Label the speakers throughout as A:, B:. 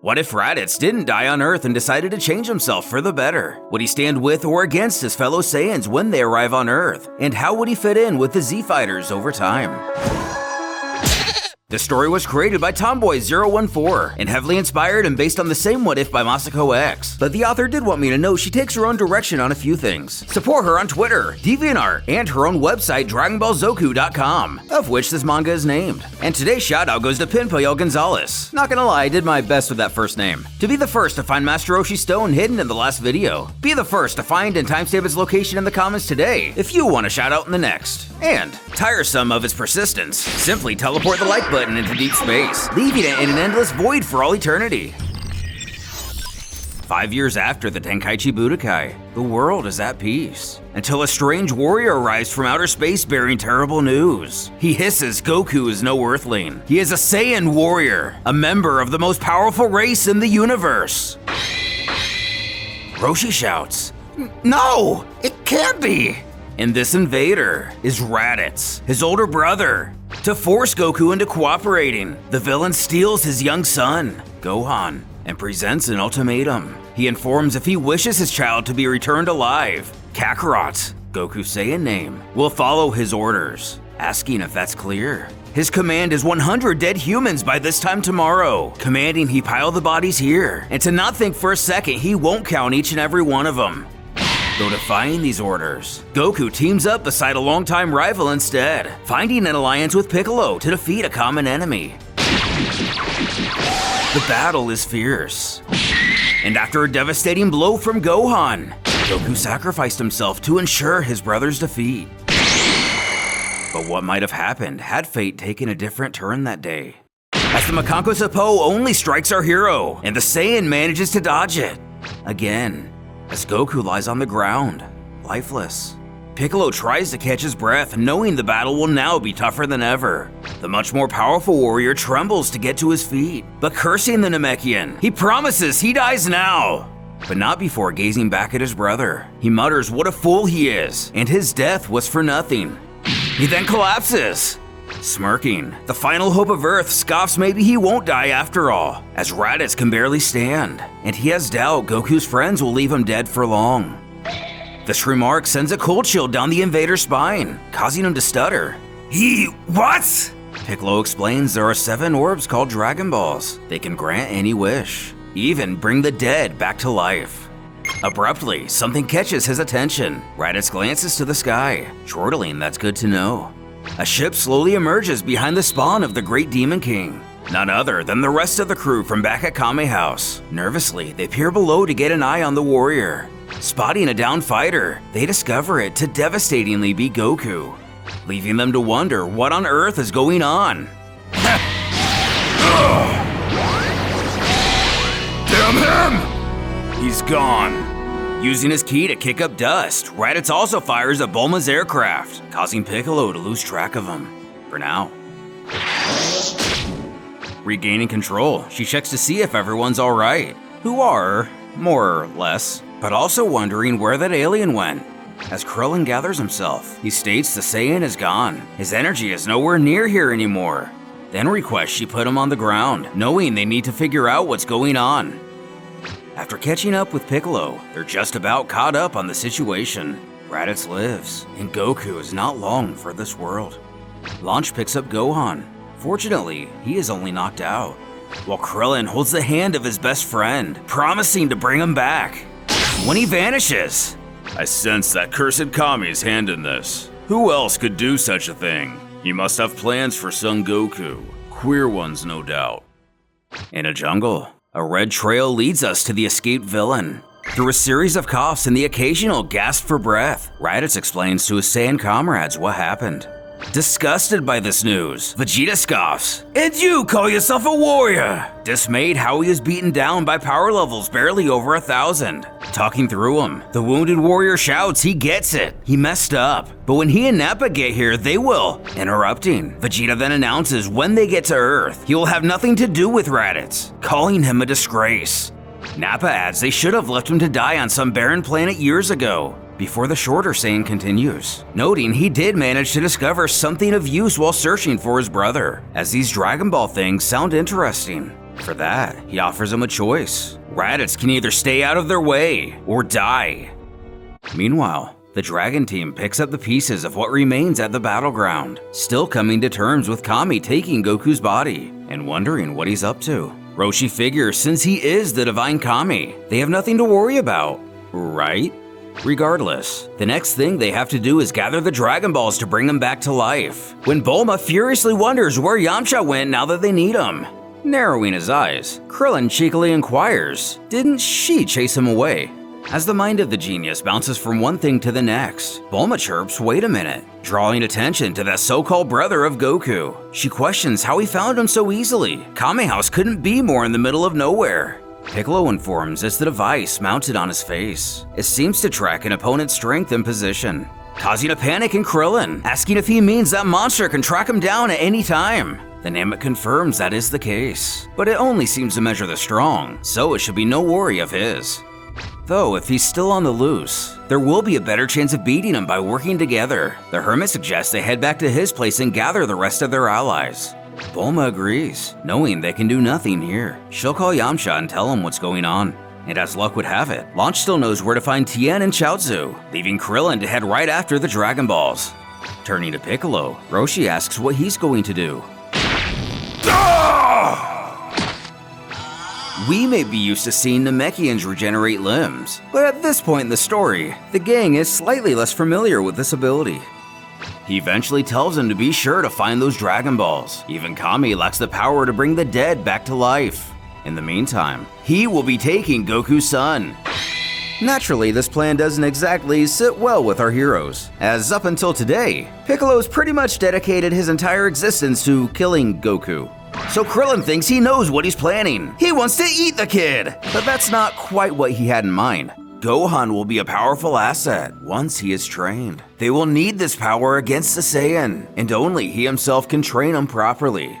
A: What if Raditz didn't die on Earth and decided to change himself for the better? Would he stand with or against his fellow Saiyans when they arrive on Earth? And how would he fit in with the Z-Fighters over time? The story was created by Tomboy014 and heavily inspired and based on the same What If by Masako X. But the author did want me to know she takes her own direction on a few things. Support her on Twitter, DeviantArt, and her own website DragonBallZoku.com, of which this manga is named. And today's shoutout goes to Pinpoyo Gonzalez. Not gonna lie, I did my best with that first name. To be the first to find Master Roshi's stone hidden in the last video. Be the first to find and timestamp its location in the comments today if you want a shoutout in the next. And, tiresome of its persistence, simply teleport the like button into deep space, leaving it in an endless void for all eternity. 5 years after the Tenkaichi Budokai, the world is at peace, until a strange warrior arrives from outer space bearing terrible news. He hisses Goku is no earthling. He is a Saiyan warrior, a member of the most powerful race in the universe. Roshi shouts, "No, it can't be!" And this invader is Raditz, his older brother. To force Goku into cooperating, the villain steals his young son, Gohan, and presents an ultimatum. He informs if he wishes his child to be returned alive, Kakarot, Goku's Saiyan name, will follow his orders, asking if that's clear. His command is 100 dead humans by this time tomorrow, commanding he pile the bodies here, and to not think for a second he won't count each and every one of them. Though defying these orders, Goku teams up beside a longtime rival instead, finding an alliance with Piccolo to defeat a common enemy. The battle is fierce, and after a devastating blow from Gohan, Goku sacrificed himself to ensure his brother's defeat. But what might have happened had fate taken a different turn that day? As the Makanko Sapo only strikes our hero, and the Saiyan manages to dodge it. Again, as Goku lies on the ground, lifeless. Piccolo tries to catch his breath, knowing the battle will now be tougher than ever. The much more powerful warrior trembles to get to his feet, but cursing the Namekian, he promises he dies now. But not before gazing back at his brother. He mutters what a fool he is, and his death was for nothing. He then collapses. Smirking, the final hope of Earth scoffs maybe he won't die after all, as Raditz can barely stand, and he has doubt Goku's friends will leave him dead for long. This remark sends a cold chill down the invader's spine, causing him to stutter. What? Piccolo explains there are 7 orbs called Dragon Balls. They can grant any wish, even bring the dead back to life. Abruptly, something catches his attention. Raditz glances to the sky, chortling that's good to know. A ship slowly emerges behind the spawn of the Great Demon King, none other than the rest of the crew from back at Kame House. Nervously, they peer below to get an eye on the warrior. Spotting a downed fighter, they discover it to devastatingly be Goku, leaving them to wonder what on earth is going on. Damn him! He's gone. Using his ki to kick up dust, Raditz also fires at Bulma's aircraft, causing Piccolo to lose track of him, for now. Regaining control, she checks to see if everyone's alright, who are, more or less, but also wondering where that alien went. As Krillin gathers himself, he states the Saiyan is gone. His energy is nowhere near here anymore. Then requests she put him on the ground, knowing they need to figure out what's going on. After catching up with Piccolo, they're just about caught up on the situation. Raditz lives, and Goku is not long for this world. Launch picks up Gohan. Fortunately, he is only knocked out, while Krillin holds the hand of his best friend, promising to bring him back. When he vanishes, I sense that cursed Kami's hand in this. Who else could do such a thing? He must have plans for Son Goku. Queer ones, no doubt. In a jungle, a red trail leads us to the escaped villain. Through a series of coughs and the occasional gasp for breath, Raditz explains to his Saiyan comrades what happened. Disgusted by this news, Vegeta scoffs, "And you call yourself a warrior?" Dismayed how he is beaten down by power levels barely over 1,000. Talking through him, the wounded warrior shouts he gets it. He messed up. But when he and Nappa get here, they will. Interrupting, Vegeta then announces when they get to Earth, he will have nothing to do with Raditz, calling him a disgrace. Nappa adds they should have left him to die on some barren planet years ago. Before the shorter Saiyan continues, noting he did manage to discover something of use while searching for his brother, as these Dragon Ball things sound interesting. For that, he offers him a choice. Raditz can either stay out of their way or die. Meanwhile, the Dragon team picks up the pieces of what remains at the battleground, still coming to terms with Kami taking Goku's body and wondering what he's up to. Roshi figures since he is the Divine Kami, they have nothing to worry about, right? Regardless, the next thing they have to do is gather the Dragon Balls to bring him back to life, when Bulma furiously wonders where Yamcha went now that they need him. Narrowing his eyes, Krillin cheekily inquires, didn't she chase him away? As the mind of the genius bounces from one thing to the next, Bulma chirps, wait a minute, drawing attention to that so-called brother of Goku. She questions how he found him so easily. Kame House couldn't be more in the middle of nowhere. Piccolo informs it's the device mounted on his face. It seems to track an opponent's strength and position, causing a panic in Krillin, asking if he means that monster can track him down at any time. The Namek confirms that is the case, but it only seems to measure the strong, so it should be no worry of his. Though if he's still on the loose, there will be a better chance of beating him by working together. The Hermit suggests they head back to his place and gather the rest of their allies. Bulma agrees, knowing they can do nothing here. She'll call Yamcha and tell him what's going on. And as luck would have it, Launch still knows where to find Tien and Chaozu, leaving Krillin to head right after the Dragon Balls. Turning to Piccolo, Roshi asks what he's going to do. We may be used to seeing Namekians regenerate limbs, but at this point in the story, the gang is slightly less familiar with this ability. He eventually tells him to be sure to find those Dragon Balls. Even Kami lacks the power to bring the dead back to life. In the meantime, he will be taking Goku's son. Naturally, this plan doesn't exactly sit well with our heroes, as up until today, Piccolo's pretty much dedicated his entire existence to killing Goku. So Krillin thinks he knows what he's planning. He wants to eat the kid! But that's not quite what he had in mind. Gohan will be a powerful asset once he is trained. They will need this power against the Saiyan, and only he himself can train him properly.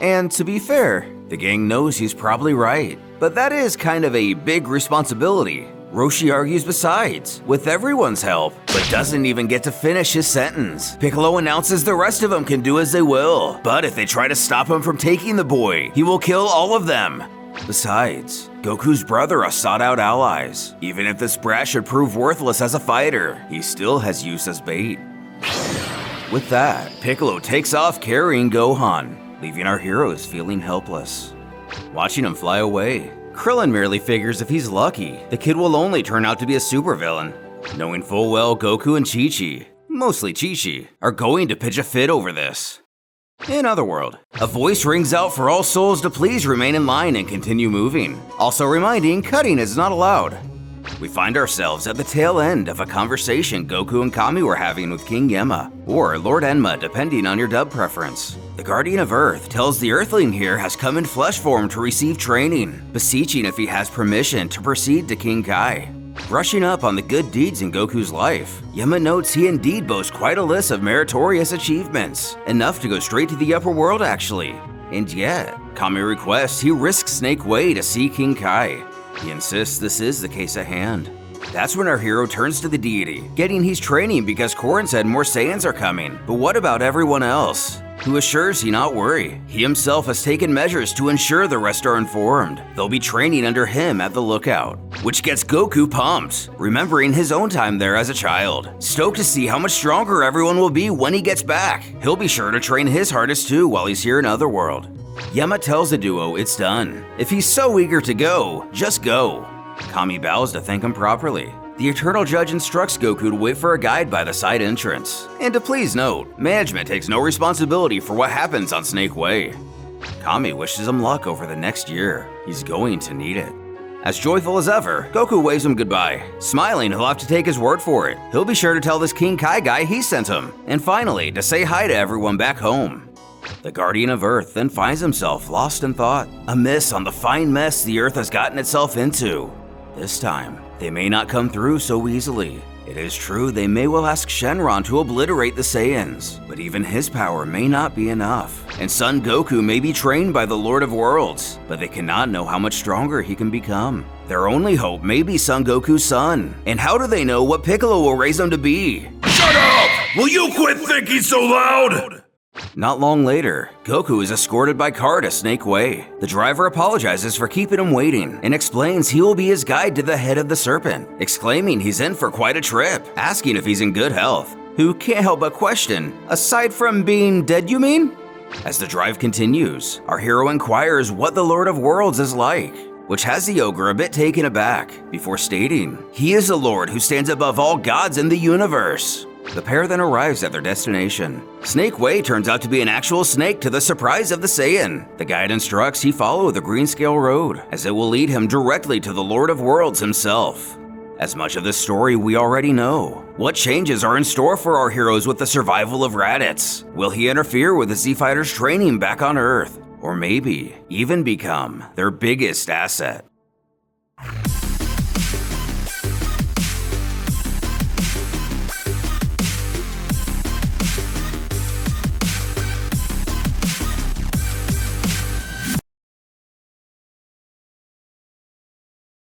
A: And to be fair, the gang knows he's probably right, but that is kind of a big responsibility. Roshi argues besides, with everyone's help, but doesn't even get to finish his sentence. Piccolo announces the rest of them can do as they will, but if they try to stop him from taking the boy, he will kill all of them. Besides, Goku's brother are sought-out allies. Even if this brat should prove worthless as a fighter, he still has use as bait. With that, Piccolo takes off carrying Gohan, leaving our heroes feeling helpless. Watching him fly away, Krillin merely figures if he's lucky, the kid will only turn out to be a supervillain, knowing full well Goku and Chi-Chi, mostly Chi-Chi, are going to pitch a fit over this. In Otherworld, a voice rings out for all souls to please remain in line and continue moving, also reminding cutting is not allowed. We find ourselves at the tail end of a conversation Goku and Kami were having with King Yemma, or Lord Enma depending on your dub preference. The Guardian of Earth tells the Earthling here has come in flesh form to receive training, beseeching if he has permission to proceed to King Kai. Brushing up on the good deeds in Goku's life, Yemma notes he indeed boasts quite a list of meritorious achievements, enough to go straight to the upper world actually. And yet, Kami requests he risk Snake Way to see King Kai. He insists this is the case at hand. That's when our hero turns to the deity, getting he's training because Korin said more Saiyans are coming, but what about everyone else? Who assures he not worry. He himself has taken measures to ensure the rest are informed. They'll be training under him at the lookout, which gets Goku pumped, remembering his own time there as a child. Stoked to see how much stronger everyone will be when he gets back. He'll be sure to train his hardest too while he's here in Otherworld. Yemma tells the duo it's done. If he's so eager to go, just go. Kami bows to thank him properly. The Eternal Judge instructs Goku to wait for a guide by the side entrance. And to please note, management takes no responsibility for what happens on Snake Way. Kami wishes him luck over the next year. He's going to need it. As joyful as ever, Goku waves him goodbye. Smiling, he'll have to take his word for it. He'll be sure to tell this King Kai guy he sent him. And finally, to say hi to everyone back home. The Guardian of Earth then finds himself lost in thought, amiss on the fine mess the Earth has gotten itself into. This time, they may not come through so easily. It is true they may well ask Shenron to obliterate the Saiyans, but even his power may not be enough. And Son Goku may be trained by the Lord of Worlds, but they cannot know how much stronger he can become. Their only hope may be Son Goku's son. And how do they know what Piccolo will raise him to be?
B: Shut up! Will you quit thinking so loud?
A: Not long later, Goku is escorted by car to Snake Way. The driver apologizes for keeping him waiting and explains he will be his guide to the head of the serpent, exclaiming he's in for quite a trip, asking if he's in good health. Who can't help but question, aside from being dead, you mean? As the drive continues, our hero inquires what the Lord of Worlds is like, which has the ogre a bit taken aback, before stating, he is the Lord who stands above all gods in the universe. The pair then arrives at their destination. Snake Way turns out to be an actual snake to the surprise of the Saiyan. The guide instructs he follow the Greenscale Road, as it will lead him directly to the Lord of Worlds himself. As much of this story we already know. What changes are in store for our heroes with the survival of Raditz? Will he interfere with the Z-Fighters' training back on Earth? Or maybe even become their biggest asset?